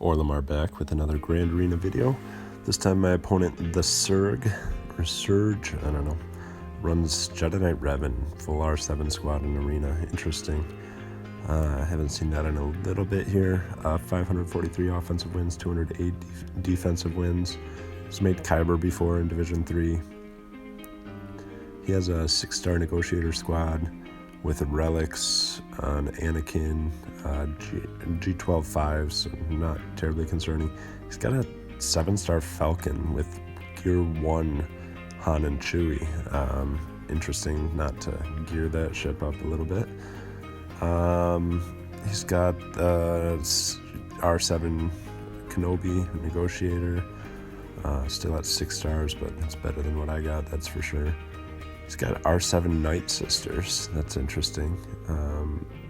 Orlamar back with another Grand Arena video. This time my opponent, the Surge, I don't know, runs Jedi Knight Revan, full R7 squad in Arena. Interesting. I haven't seen that in a little bit here. 543 offensive wins, 208 defensive wins. He's made Kyber before in Division 3. He has a 6-star negotiator squad with relics on Anakin, G12 5s, not terribly concerning. He's got a 7-star Falcon with Gear 1 Han and Chewie. Interesting not to gear that ship up a little bit. He's got R7 Kenobi negotiator, still at 6 stars, but it's better than what I got, that's for sure. He's got R7 Night Sisters. That's interesting.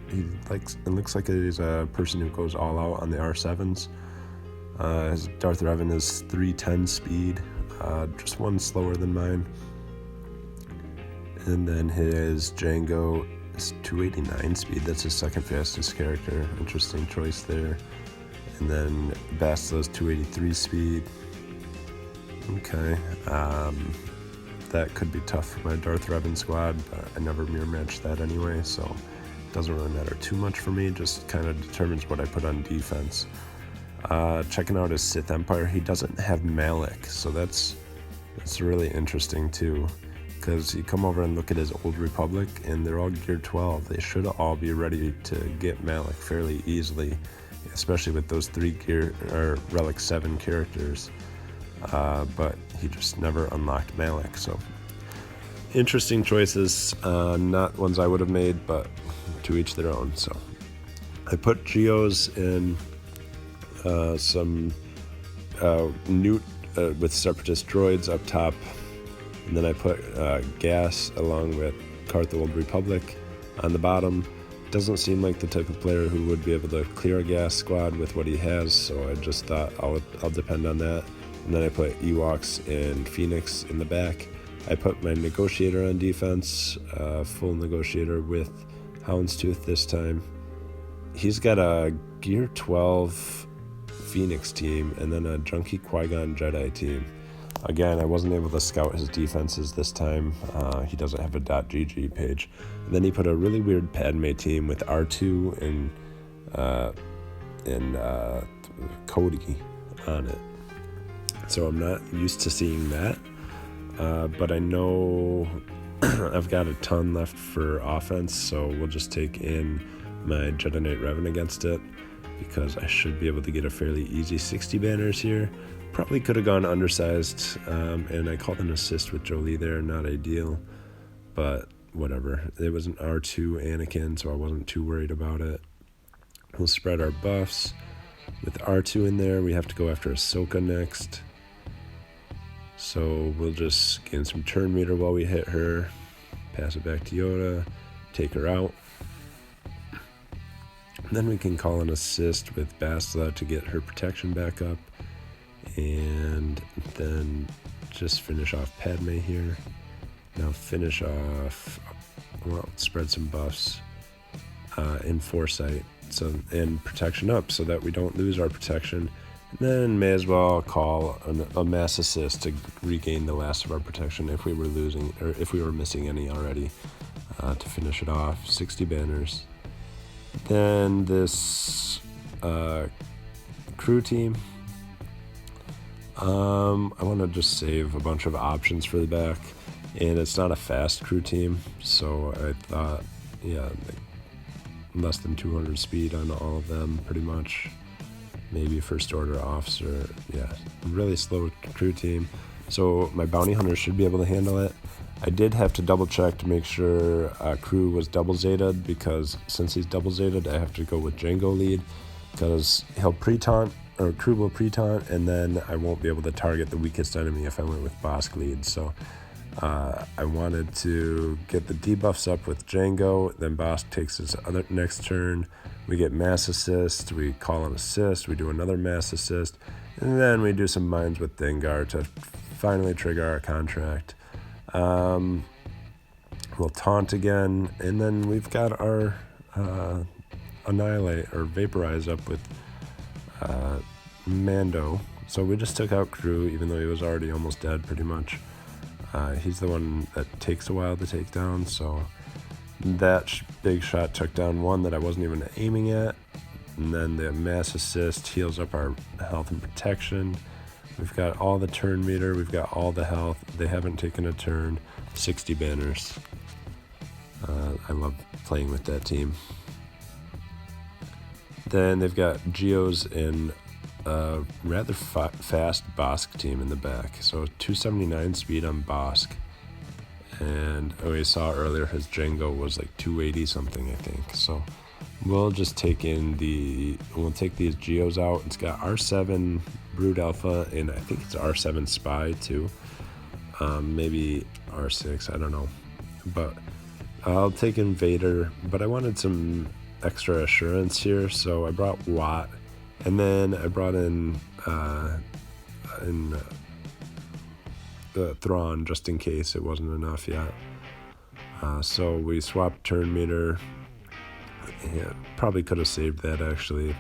It looks like he's a person who goes all out on the R7s. His Darth Revan is 310 speed, just one slower than mine. And then his Jango is 289 speed. That's his second fastest character. Interesting choice there. And then Bastila's 283 speed. Okay. That could be tough for my Darth Revan squad, but I never mirror match that anyway, so it doesn't really matter too much for me, just kind of determines what I put on defense. Checking out his Sith Empire, he doesn't have Malak, so that's really interesting too, because you come over and look at his Old Republic, and they're all Gear 12. They should all be ready to get Malak fairly easily, especially with those 3 Gear or Relic 7 characters. But he just never unlocked Malak, so interesting choices, not ones I would have made, but to each their own. So I put Geos in some Newt with Separatist droids up top, and then I put Gas along with Karth Old Republic on the bottom. Doesn't seem like the type of player who would be able to clear a Gas squad with what he has, so I just thought I'll depend on that. And then I put Ewoks and Phoenix in the back. I put my Negotiator on defense, full Negotiator with Houndstooth this time. He's got a Gear 12 Phoenix team and then a Junkie Qui-Gon Jedi team. Again, I wasn't able to scout his defenses this time. He doesn't have a .gg page. And then he put a really weird Padme team with R2 and Cody on it. So I'm not used to seeing that, but I know I've got a ton left for offense, so we'll just take in my Jedi Knight Revan against it, because I should be able to get a fairly easy 60 banners here. Probably could have gone undersized, and I called an assist with Jolie there, not ideal, but whatever. It was an R2 Anakin, so I wasn't too worried about it. We'll spread our buffs. With R2 in there, we have to go after Ahsoka next. So we'll just gain some turn meter while we hit her, pass it back to Yoda, take her out. And then we can call an assist with Bastila to get her protection back up, and then just finish off Padme here. Now finish off, well, spread some buffs in Foresight and protection up so that we don't lose our protection. And then may as well call a mass assist to regain the last of our protection if we were losing, or if we were missing any already, to finish it off. 60 banners. Then this crew team. I want to just save a bunch of options for the back, and it's not a fast crew team, so I thought, yeah, less than 200 speed on all of them, pretty much. Maybe first order officer, yeah, really slow crew team. So my bounty hunter should be able to handle it. I did have to double check to make sure crew was double zetaed, because since he's double zetaed, I have to go with Jango lead, because he'll pre-taunt, or crew will pre-taunt, and then I won't be able to target the weakest enemy if I went with Bosk lead. So I wanted to get the debuffs up with Jango, then Bosk takes his next turn. We get mass assist, we call an assist, we do another mass assist, and then we do some mines with Dengar to finally trigger our contract. We'll taunt again, and then we've got our annihilate or vaporize up with Mando. So we just took out Crew, even though he was already almost dead pretty much. He's the one that takes a while to take down, so that big shot took down one that I wasn't even aiming at. And then the mass assist heals up our health and protection. We've got all the turn meter, we've got all the health. They haven't taken a turn. 60 banners. I love playing with that team. Then they've got Geos and a rather fast Bosk team in the back. So 279 speed on Bosk. And we saw earlier his Django was like 280 something, I think. So we'll just take we'll take these Geos out. It's got R7 Brood Alpha, and I think it's R7 Spy too. Maybe R6, I don't know. But I'll take in Vader, but I wanted some extra assurance here, so I brought Watt, and then I brought in the Thrawn just in case it wasn't enough yet. So we swapped turn meter. Yeah, probably could have saved that actually,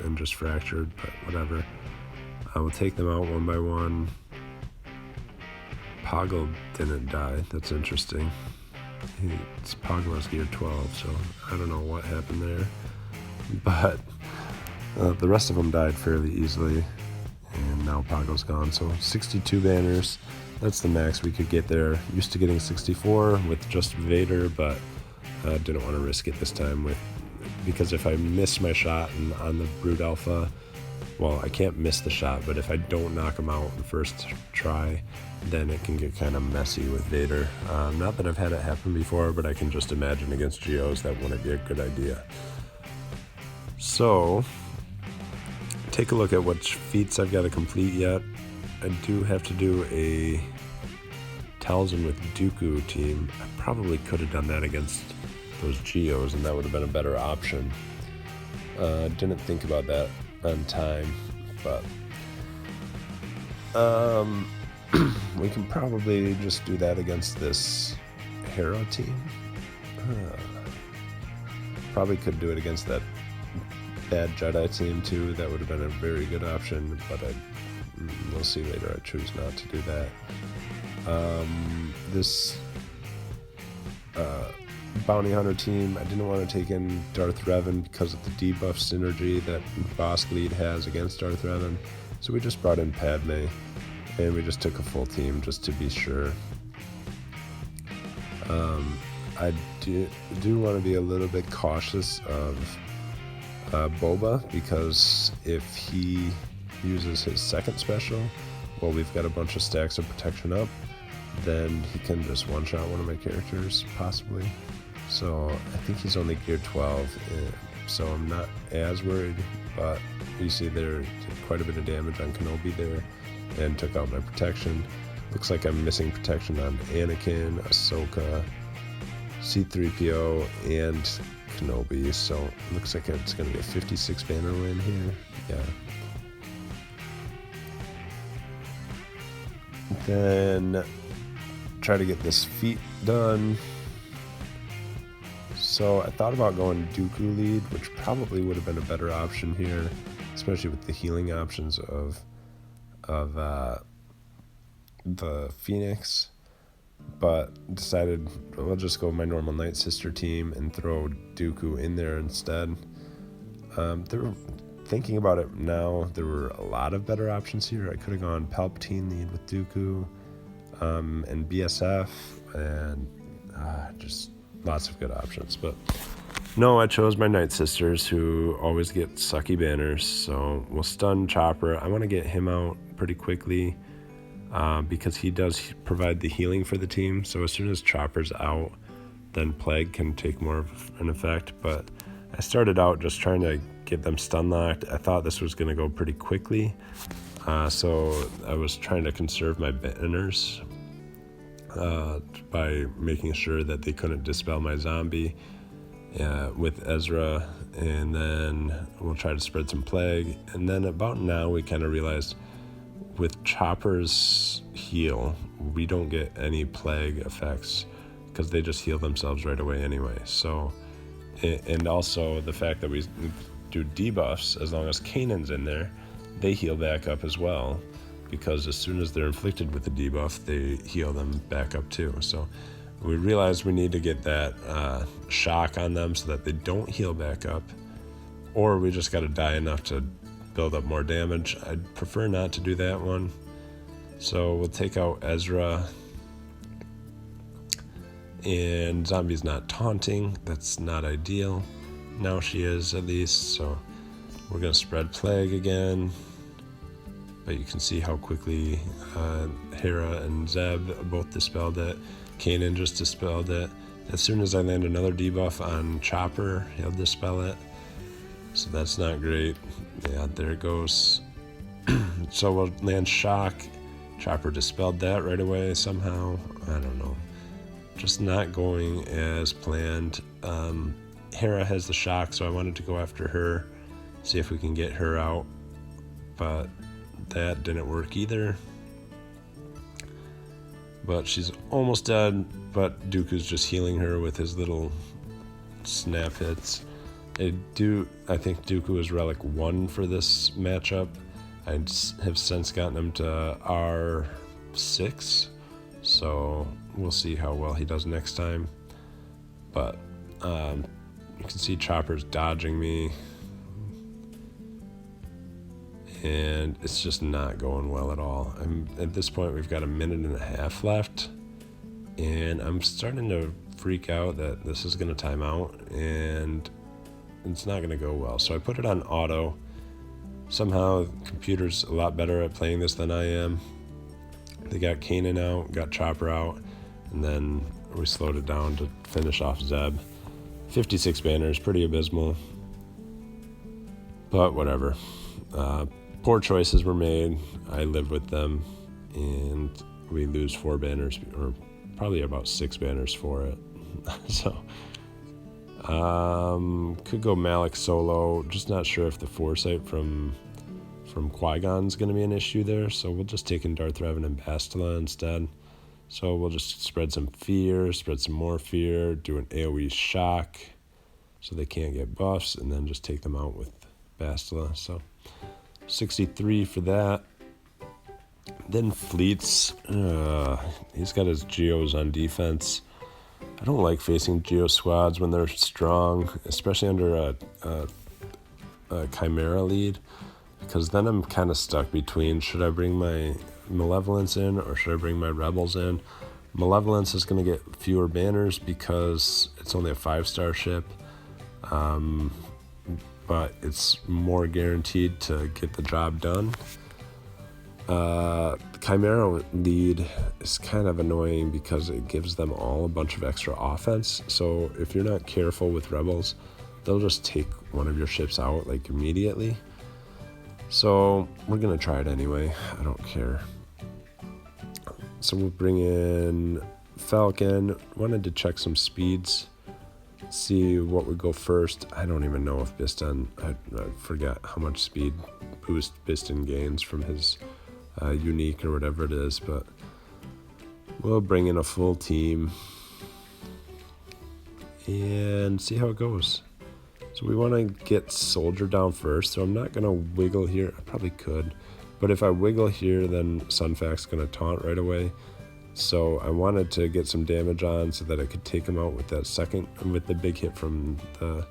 and just fractured, but whatever. I will take them out one by one. Poggle didn't die. That's interesting. Poggle is gear 12, so I don't know what happened there. But the rest of them died fairly easily, and now Poggle's gone. So 62 banners. That's the max we could get there. Used to getting 64 with just Vader, but didn't want to risk it this time because if I miss my shot on the Brood Alpha, well, I can't miss the shot, but if I don't knock him out the first try, then it can get kind of messy with Vader. Not that I've had it happen before, but I can just imagine against Geos that wouldn't be a good idea. So, take a look at which feats I've got to complete yet. I do have to do a Talzin with Dooku team. I probably could have done that against those Geos, and that would have been a better option. Didn't think about that on time, but we can probably just do that against this Hera team. Probably could do it against that bad Jedi team too. That would have been a very good option, but we'll see later. I choose not to do that. This Bounty Hunter team, I didn't want to take in Darth Revan because of the debuff synergy that Bosk Lead has against Darth Revan. So we just brought in Padme, and we just took a full team just to be sure. I do want to be a little bit cautious of Boba, because if he uses his second special, well, we've got a bunch of stacks of protection up, then he can just one-shot one of my characters, possibly. So I think he's only gear 12, so I'm not as worried, but you see there did quite a bit of damage on Kenobi there and took out my protection. Looks like I'm missing protection on Anakin, Ahsoka, C-3PO, and Kenobi, so it looks like it's going to be a 56 banner win here. Yeah. Then try to get this feat done. So I thought about going Dooku lead, which probably would have been a better option here, especially with the healing options of the Phoenix, but decided I'll just go my normal Night Sister team and throw Dooku in there instead. Thinking about it now, there were a lot of better options here. I could have gone Palpatine lead with Dooku, and BSF, and just lots of good options. But no, I chose my Night Sisters, who always get sucky banners. So we'll stun Chopper. I want to get him out pretty quickly, because he does provide the healing for the team. So as soon as Chopper's out, then Plague can take more of an effect. But I started out just trying to get them stun locked. I thought this was going to go pretty quickly, so I was trying to conserve my banners by making sure that they couldn't dispel my zombie with Ezra, and then we'll try to spread some Plague. And then about now we kind of realized with Chopper's heal, we don't get any Plague effects because they just heal themselves right away anyway. So, and also the fact that we do debuffs as long as Kanan's in there, they heal back up as well, because as soon as they're inflicted with a debuff, they heal them back up too. So we realize we need to get that shock on them so that they don't heal back up, or we just got to die enough to build up more damage. I'd prefer not to do that one. So we'll take out Ezra. And Zombie's not taunting. That's not ideal. Now she is, at least. So we're going to spread Plague again. But you can see how quickly Hera and Zeb both dispelled it. Kanan just dispelled it. As soon as I land another debuff on Chopper, he'll dispel it. So that's not great. Yeah, there it goes. So we'll land Shock. Chopper dispelled that right away somehow. I don't know. Just not going as planned. Hera has the shock, so I wanted to go after her, see if we can get her out, but that didn't work either. But she's almost dead, but Dooku's just healing her with his little snap hits. I think Dooku is Relic 1 for this matchup. I have since gotten him to R6, so we'll see how well he does next time. But you can see Chopper's dodging me, and it's just not going well at all. At this point, we've got a minute and a half left, and I'm starting to freak out that this is going to time out, and it's not going to go well. So I put it on auto. Somehow, the computer's a lot better at playing this than I am. They got Kanan out, got Chopper out, and then we slowed it down to finish off Zeb. 56 banners, pretty abysmal, but whatever. Poor choices were made. I live with them, and we lose 4 banners, or probably about 6 banners for it. So could go Malik solo. Just not sure if the foresight from Qui-Gon's going to be an issue there, so we'll just take in Darth Revan and Bastila instead. So we'll just spread some fear, spread some more fear, do an AoE shock so they can't get buffs, and then just take them out with Bastila. So 63 for that. Then Fleets, he's got his Geos on defense. I don't like facing Geo squads when they're strong, especially under a Chimera lead, because then I'm kind of stuck between, should I bring my Malevolence in or should I bring my Rebels in? Malevolence is going to get fewer banners because it's only a 5-star ship, but it's more guaranteed to get the job done. Chimera lead is kind of annoying because it gives them all a bunch of extra offense. So if you're not careful with Rebels, they'll just take one of your ships out like immediately. So we're gonna try it anyway. I don't care. So we'll bring in Falcon. Wanted to check some speeds, see what would go first. I don't even know if Bistan, I forget how much speed boost Bistan gains from his unique or whatever it is, but we'll bring in a full team and see how it goes. So we want to get Soldier down first, so I'm not going to wiggle here. I probably could, but if I wiggle here, then Sunfac's going to taunt right away. So I wanted to get some damage on so that I could take him out with that second, with the big hit from the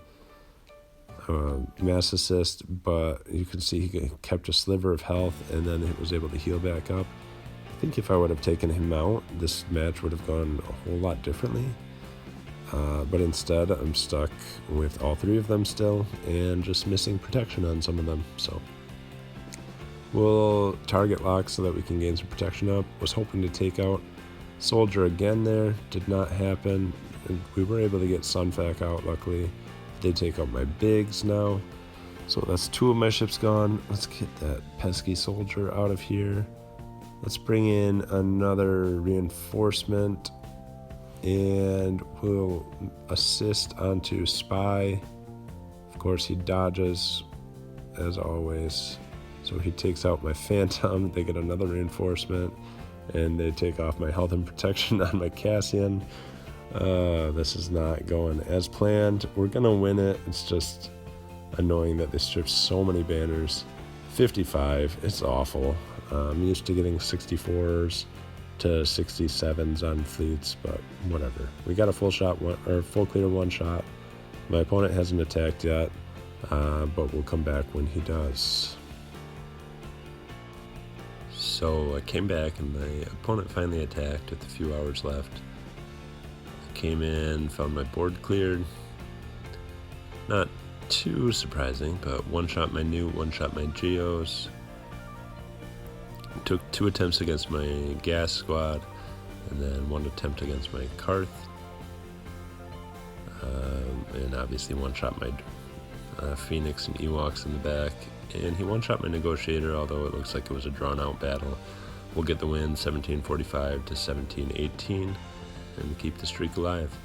mass assist, but you can see he kept a sliver of health and then it was able to heal back up. I think if I would have taken him out, this match would have gone a whole lot differently. But instead, I'm stuck with all 3 of them still and just missing protection on some of them. So we'll target lock so that we can gain some protection up. Was hoping to take out Soldier again there. Did not happen. And we were able to get Sunfac out, luckily. They take out my bigs now. So that's 2 of my ships gone. Let's get that pesky Soldier out of here. Let's bring in another reinforcement. And we'll assist onto Spy. Of course, he dodges, as always. So he takes out my Phantom. They get another reinforcement. And they take off my health and protection on my Cassian. This is not going as planned. We're going to win it. It's just annoying that they strip so many banners. 55. It's awful. I'm used to getting 64s to 67s on fleets, but whatever. We got a full clear one shot. My opponent hasn't attacked yet, but we'll come back when he does. So I came back and my opponent finally attacked with a few hours left. I came in, found my board cleared. Not too surprising, but one-shot my Newt, one-shot my Geos. Took 2 attempts against my gas squad, and then 1 attempt against my Karth. And obviously one-shot my Phoenix and Ewoks in the back. And he one-shot my Negotiator, although it looks like it was a drawn-out battle. We'll get the win, 1745 to 1718, and keep the streak alive.